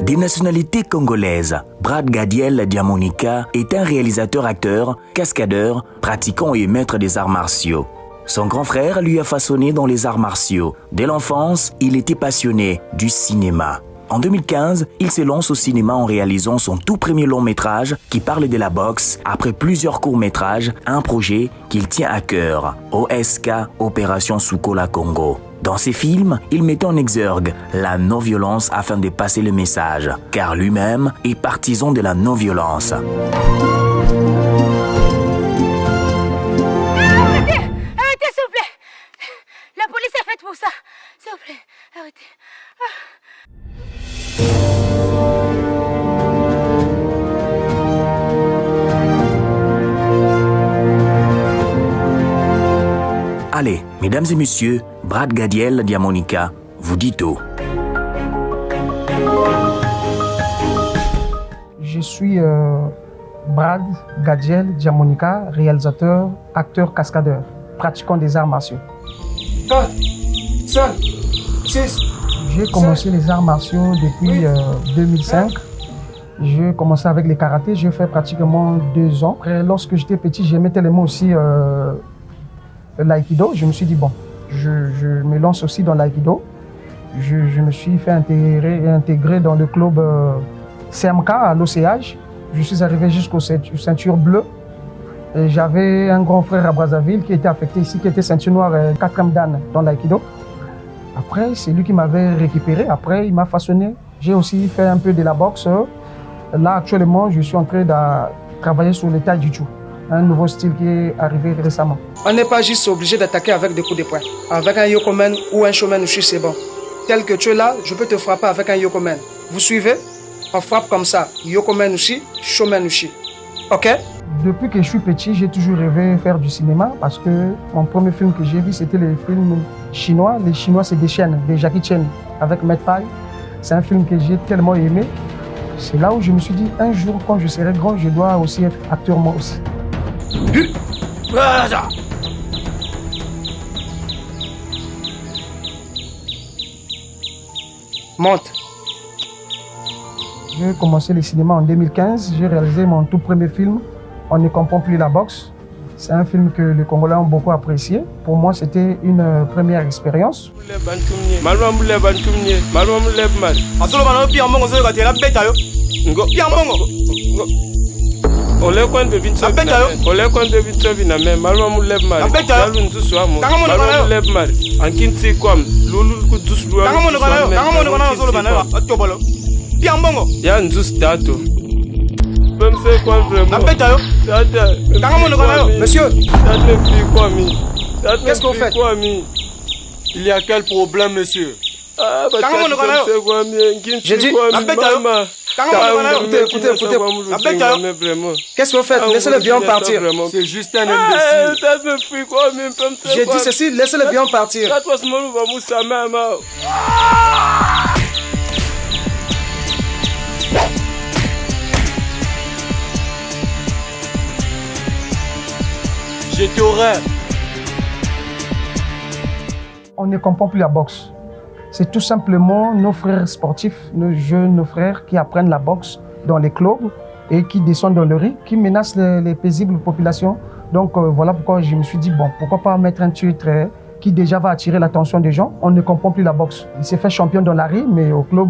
Des nationalités congolaises, Brad Gadiel Diamonika est un réalisateur-acteur, cascadeur, pratiquant et maître des arts martiaux. Son grand frère lui a façonné dans les arts martiaux. Dès l'enfance, il était passionné du cinéma. En 2015, il se lance au cinéma en réalisant son tout premier long métrage qui parle de la boxe après plusieurs courts métrages, un projet qu'il tient à cœur, OSK, Opération Sukola Congo. Dans ses films, il met en exergue la non-violence afin de passer le message, car lui-même est partisan de la non-violence. Arrêtez, s'il vous plaît. La police est faite pour ça. S'il vous plaît, arrêtez. Allez, mesdames et messieurs, Brad Gadiel Diamonika vous dit tout. Je suis Brad Gadiel Diamonika, réalisateur, acteur, cascadeur, pratiquant des arts martiaux. 4, 5, 6. J'ai commencé les arts martiaux depuis 2005. J'ai commencé avec le karaté, j'ai fait pratiquement 2 ans. Après, lorsque j'étais petit, j'aimais tellement aussi l'aïkido. Je me suis dit, bon, je me lance aussi dans l'aïkido. Je me suis fait intégrer dans le club CMK à l'OCH. Je suis arrivé jusqu'aux ceintures bleues. Et j'avais un grand frère à Brazzaville qui était affecté ici, qui était ceinture noire 4e dan dans l'aïkido. Après, c'est lui qui m'avait récupéré. Après, il m'a façonné. J'ai aussi fait un peu de la boxe. Là, actuellement, je suis en train de travailler sur le taijutsu, un nouveau style qui est arrivé récemment. On n'est pas juste obligé d'attaquer avec des coups de poing. Avec un yokomen ou un shomen ushi, c'est bon. Tel que tu es là, je peux te frapper avec un yokomen. Vous suivez? On frappe comme ça. Yokomen ushi, shomen ushi. Ok? Depuis que je suis petit, j'ai toujours rêvé faire du cinéma parce que mon premier film que j'ai vu, c'était le film chinois. Les Chinois, c'est des chaînes, des Jackie Chan avec Matt Pai. C'est un film que j'ai tellement aimé. C'est là où je me suis dit, un jour, quand je serai grand, je dois aussi être acteur moi aussi. Monte. J'ai commencé le cinéma en 2015. J'ai réalisé mon tout premier film, On ne comprend plus la boxe. C'est un film que les Congolais ont beaucoup apprécié. Pour moi, c'était une première expérience. Monsieur, qu'est-ce qu'on fait? Il y a quel problème, monsieur? J'ai dit, écoutez. Qu'est-ce que vous faites? Laissez le viande partir. C'est juste un imbécile. J'ai dit ceci, laissez le viande partir. Je t'aurai. On ne comprend plus la boxe. C'est tout simplement nos frères sportifs, nos frères qui apprennent la boxe dans les clubs et qui descendent dans le ring, qui menacent les paisibles populations. Donc voilà pourquoi je me suis dit, bon, pourquoi pas mettre un titre qui déjà va attirer l'attention des gens. On ne comprend plus la boxe. Il s'est fait champion dans la rue, mais au club,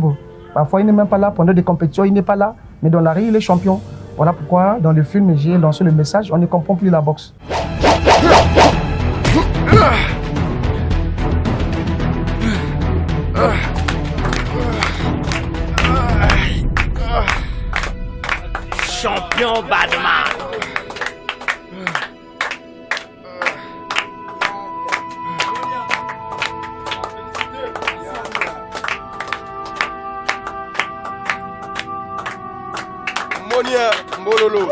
parfois il n'est même pas là. Pendant des compétitions, il n'est pas là. Mais dans la rue, il est champion. Voilà pourquoi dans le film, j'ai lancé le message, on ne comprend plus la boxe. Champion Badman. Monia Mololo.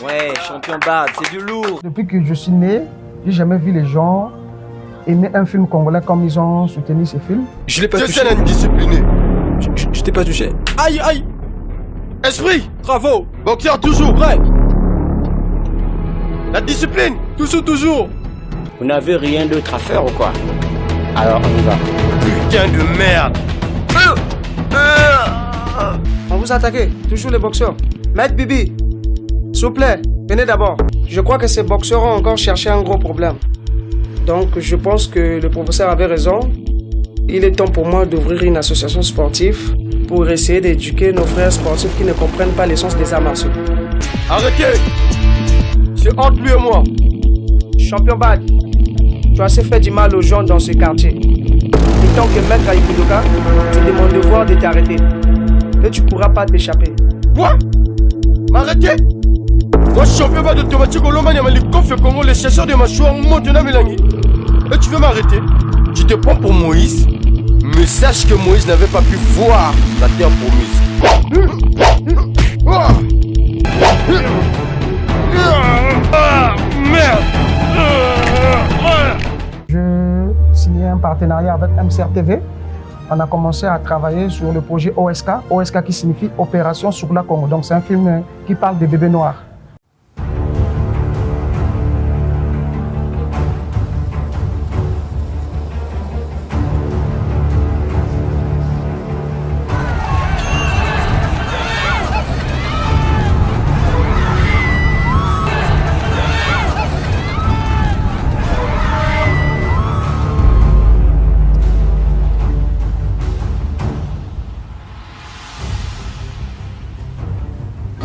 Ouais, champion Bad, c'est du lourd. Depuis que je suis né, j'ai jamais vu les gens aimer un film congolais comme ils ont soutenu ce film. Je l'ai pas touché. C'est indiscipliné. Je t'ai pas touché. Aïe, aïe. Esprit. Bravo. Boxeur toujours. Prêt. La discipline. Toujours. Vous n'avez rien d'autre à faire ou quoi? Alors on y va. Putain de merde. On vous attaque, toujours les boxeurs. Maître Bibi, s'il vous plaît, venez d'abord. Je crois que ces boxeurs ont encore cherché un gros problème. Donc je pense que le professeur avait raison. Il est temps pour moi d'ouvrir une association sportive pour essayer d'éduquer nos frères sportifs qui ne comprennent pas l'essence des arts martiaux. Arrêtez. C'est entre lui et moi. Champion Bad, tu as assez fait du mal aux gens dans ce quartier. Et tant que maître Aïkoudoka, tu demandes de voir de t'arrêter. Et tu pourras pas t'échapper. Quoi? M'arrêter? Moi, champion de automatique au Lomani, mais les coffres Congo, les chasseurs de mâchoires, Montena Mélangi. Et tu veux m'arrêter? Tu te prends pour Moïse? Mais sache que Moïse n'avait pas pu voir la terre promise. Merde! Je signais un partenariat avec MCRTV. On a commencé à travailler sur le projet OSK. OSK qui signifie Opération Soukla Congo. Donc c'est un film qui parle des bébés noirs.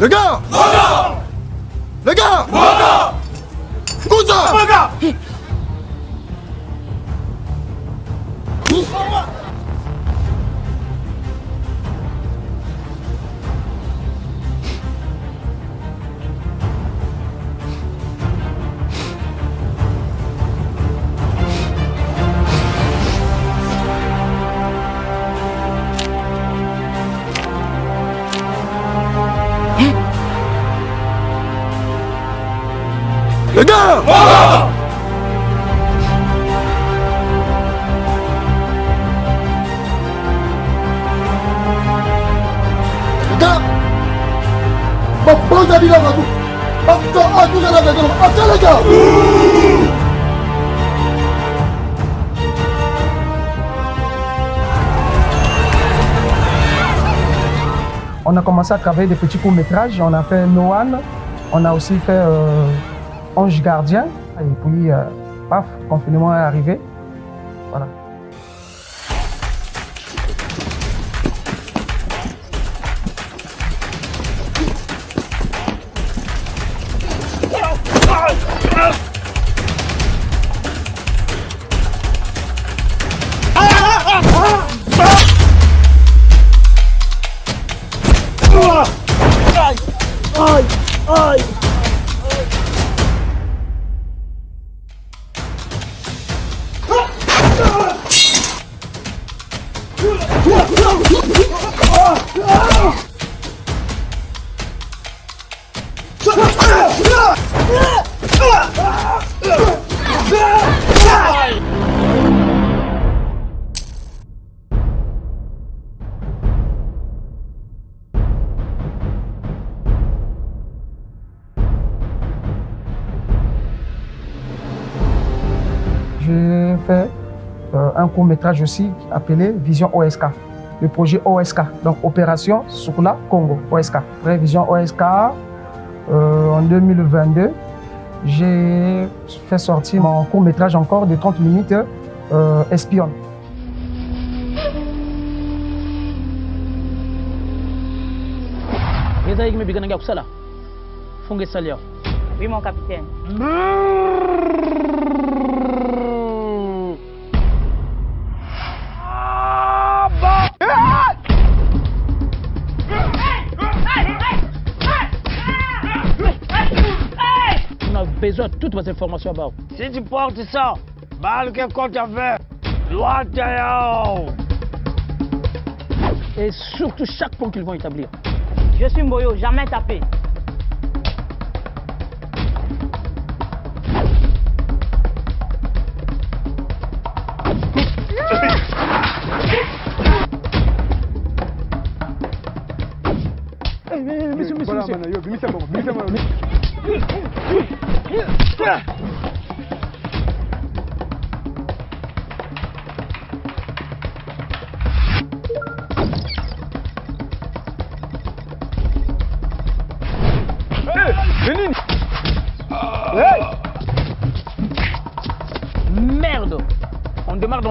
Les gars! Les gars! Moussa! Les gars! Les gars! Papa, David, là, attends, les gars! On a commencé à travailler des petits courts-métrages. On a fait Noan. On a aussi fait Ange Gardien. Et puis, paf, confinement est arrivé. Voilà. J'ai fait un court-métrage aussi appelé Vision OSK, le projet OSK, donc Opération Soukla Congo, OSK. Après Vision OSK, en 2022, j'ai fait sortir mon court-métrage encore de 30 minutes, Espion. Oui, mon capitaine. On a besoin de toutes vos informations à bord. Si tu portes ça, mal que compte à faire, loi Et surtout chaque point qu'ils vont établir. Je suis Mboyo, jamais tapé.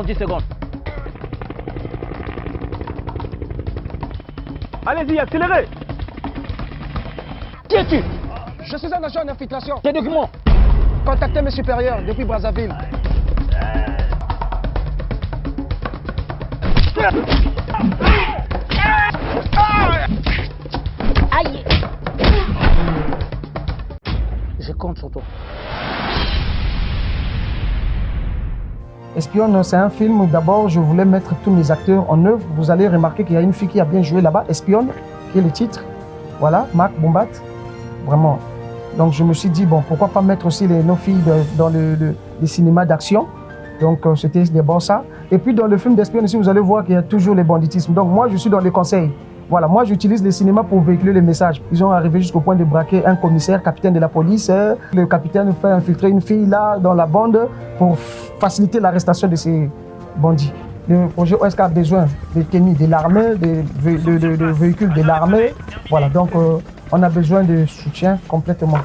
dans 10 secondes. Allez-y, accélérez. Qui es-tu? Je suis un agent d'infiltration. Tes documents? Contactez mes supérieurs depuis Brazzaville. Aïe. Je compte sur toi. Espionne, c'est un film où d'abord je voulais mettre tous mes acteurs en œuvre. Vous allez remarquer qu'il y a une fille qui a bien joué là-bas, Espionne, qui est le titre. Voilà, Marc Bombat. Vraiment. Donc je me suis dit, bon, pourquoi pas mettre aussi nos filles dans les cinémas d'action. Donc c'était d'abord ça. Et puis dans le film d'Espionne aussi, vous allez voir qu'il y a toujours les banditismes. Donc moi, je suis dans les conseils. Voilà, moi j'utilise les cinémas pour véhiculer les messages. Ils ont arrivé jusqu'au point de braquer un commissaire, capitaine de la police. Le capitaine fait infiltrer une fille là dans la bande pour faciliter l'arrestation de ces bandits. Le projet OSK a besoin de tenue de l'armée, de véhicules de l'armée. Voilà, donc on a besoin de soutien complètement.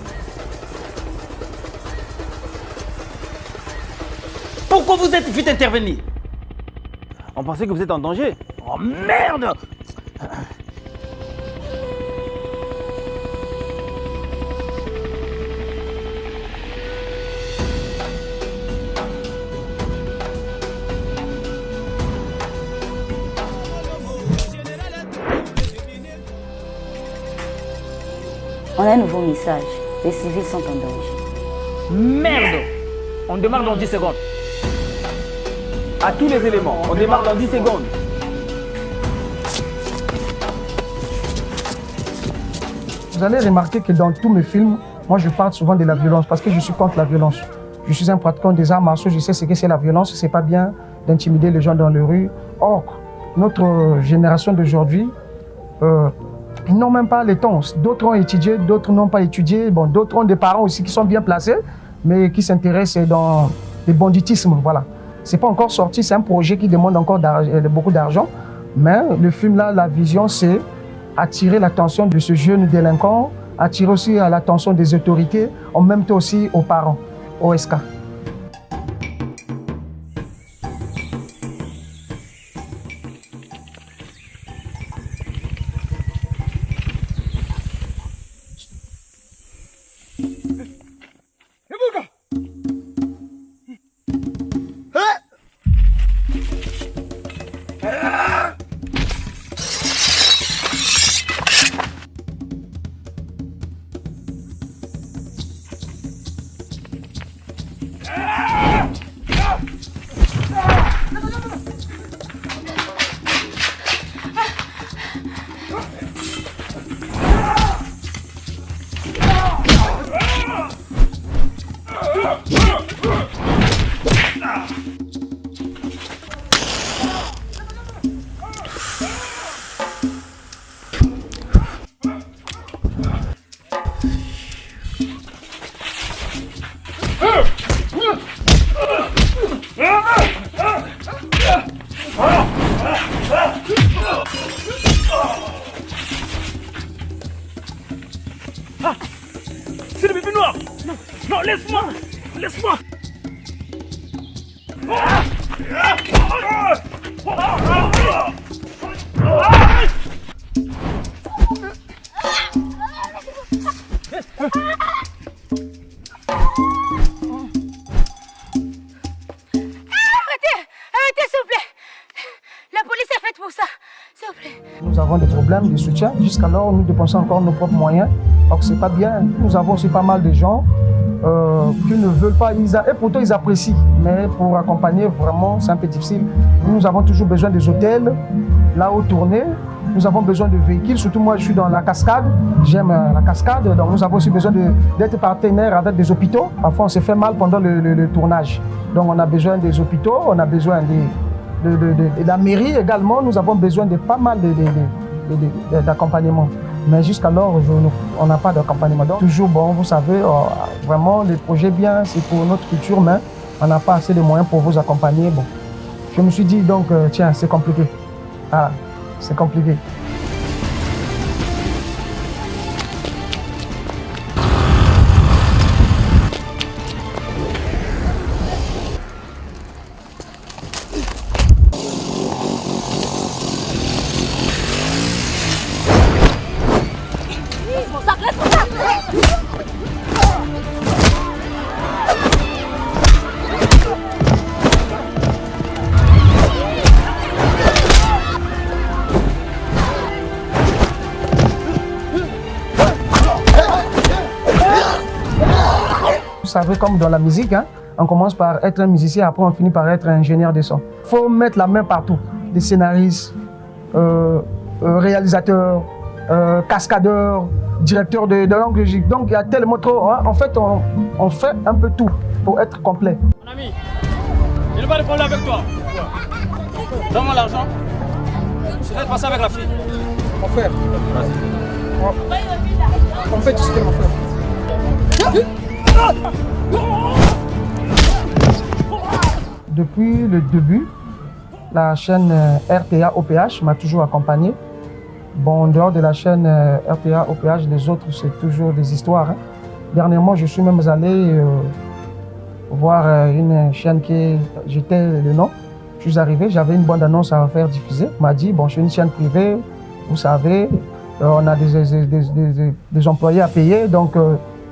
Pourquoi vous êtes vite intervenu? On pensait que vous êtes en danger. Oh merde! On a un nouveau message. Les civils sont en danger. Merde! On démarre dans 10 secondes. À tous les éléments, on démarre dans 10 secondes. Vous allez remarquer que dans tous mes films, moi je parle souvent de la violence parce que je suis contre la violence. Je suis un pratiquant des arts martiaux, je sais ce que c'est la violence, c'est pas bien d'intimider les gens dans les rues. Or, notre génération d'aujourd'hui, ils n'ont même pas les temps. D'autres ont étudié, d'autres n'ont pas étudié. Bon, d'autres ont des parents aussi qui sont bien placés, mais qui s'intéressent dans les banditismes. Voilà. C'est pas encore sorti, c'est un projet qui demande encore beaucoup d'argent. Mais le film là, la vision, c'est attirer l'attention de ce jeune délinquant, attirer aussi l'attention des autorités, en même temps aussi aux parents, OSK. C'est le bébé noir. Non, non, laisse-moi. Laisse-moi. Arrêtez, s'il vous plaît. La police est faite pour ça. S'il vous plaît. Nous avons des problèmes de soutien. Jusqu'alors, nous dépensons encore nos propres moyens. Donc, c'est pas bien. Nous avons aussi pas mal de gens qui ne veulent pas. Et pourtant, ils apprécient. Mais pour accompagner, vraiment, c'est un peu difficile. Nous avons toujours besoin des hôtels, là où tourner. Nous avons besoin de véhicules. Surtout moi, je suis dans la cascade. J'aime la cascade. Donc, nous avons aussi besoin d'être partenaires avec des hôpitaux. Parfois, on se fait mal pendant le tournage. Donc, on a besoin des hôpitaux. On a besoin de la mairie également. Nous avons besoin de pas mal d'accompagnement. Mais jusqu'alors, on n'a pas d'accompagnement. Donc, toujours, bon, vous savez, vraiment, les projets bien, c'est pour notre culture, mais on n'a pas assez de moyens pour vous accompagner. Bon, je me suis dit, donc, tiens, c'est compliqué. Ah, c'est compliqué. savez, comme dans la musique, hein, on commence par être un musicien, après on finit par être ingénieur de son. Il faut mettre la main partout. Des scénaristes, réalisateurs, cascadeurs, directeurs de langue logique. Donc il y a tellement trop. Hein. En fait, on fait un peu tout pour être complet. Mon ami, je n'ai pas de problème avec toi. Donne-moi l'argent. Je vais passer avec la fille. Mon frère. On fait tout ce que mon frère. Depuis le début, la chaîne RTA OPH m'a toujours accompagné. Bon, en dehors de la chaîne RTA OPH, les autres, c'est toujours des histoires. Hein. Dernièrement, je suis même allé voir une chaîne qui j'étais le nom. Je suis arrivé, j'avais une bonne annonce à faire diffuser. On m'a dit, bon, je suis une chaîne privée, vous savez, on a des employés à payer, donc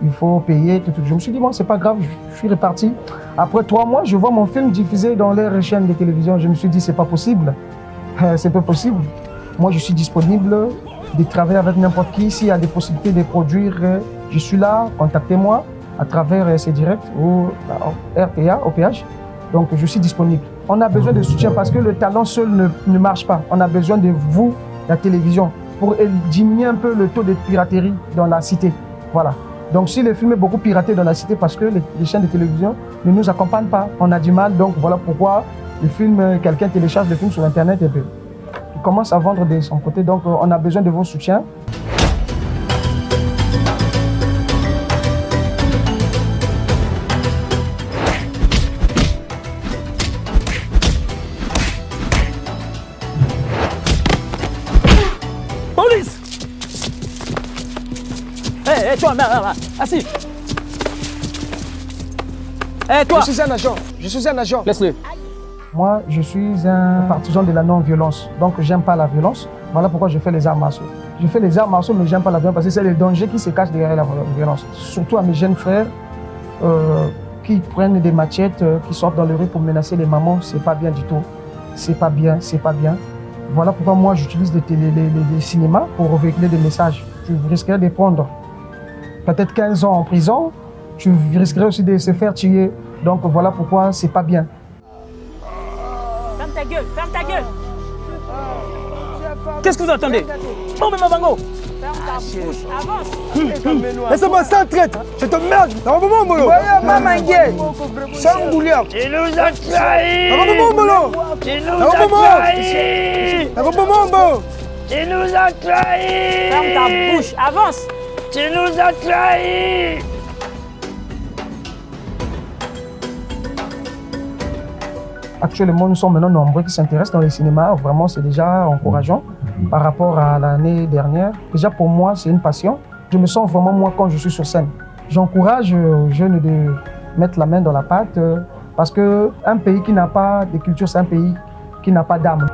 il faut payer. Tout. Je me suis dit, bon, c'est pas grave, je suis reparti. Après 3 mois, je vois mon film diffusé dans les chaînes de télévision. Je me suis dit, c'est pas possible. C'est pas possible. Moi, je suis disponible de travailler avec n'importe qui. S'il y a des possibilités de produire, je suis là, contactez-moi à travers ces directs ou RTA, OPH. Donc, je suis disponible. On a besoin de soutien parce que le talent seul ne marche pas. On a besoin de vous, la télévision, pour diminuer un peu le taux de piraterie dans la cité. Voilà. Donc, si le film est beaucoup piraté dans la cité parce que les chaînes de télévision ne nous accompagnent pas, on a du mal. Donc, voilà pourquoi le film, quelqu'un télécharge le film sur Internet et puis il commence à vendre de son côté. Donc, on a besoin de vos soutiens. Police! Hé, toi, assis! Hé, toi! Je suis un agent. Laisse-le. Moi, je suis un partisan de la non-violence. Donc, j'aime pas la violence. Voilà pourquoi je fais les arts martiaux. Je fais les arts martiaux, mais j'aime pas la violence parce que c'est le danger qui se cache derrière la violence. Surtout à mes jeunes frères qui prennent des machettes, qui sortent dans le rue pour menacer les mamans. C'est pas bien du tout. C'est pas bien, c'est pas bien. Voilà pourquoi moi, j'utilise les cinémas pour véhiculer des messages. Tu risquerais de prendre peut-être 15 ans en prison. Tu risquerais aussi de se faire tuer. Donc, voilà pourquoi c'est pas bien. Ferme ta gueule, ferme ta gueule! Qu'est-ce que vous entendez? Oh, mais Mabango! Ferme ta bouche, avance! Laisse-moi ça, traite. Je te merde. Ça va pas, Molo. Sans bouillard. Tu nous as trahis! Ça va pas, Molo. Tu nous as trahis! Ça va pas, Molo. Tu nous as trahis! Ferme ta bouche, avance! Tu nous as trahis! Actuellement, nous sommes maintenant nombreux qui s'intéressent dans les cinémas. Vraiment, c'est déjà encourageant par rapport à l'année dernière. Déjà, pour moi, c'est une passion. Je me sens vraiment moi quand je suis sur scène. J'encourage aux jeunes de mettre la main dans la pâte parce qu'un pays qui n'a pas de culture, c'est un pays qui n'a pas d'âme.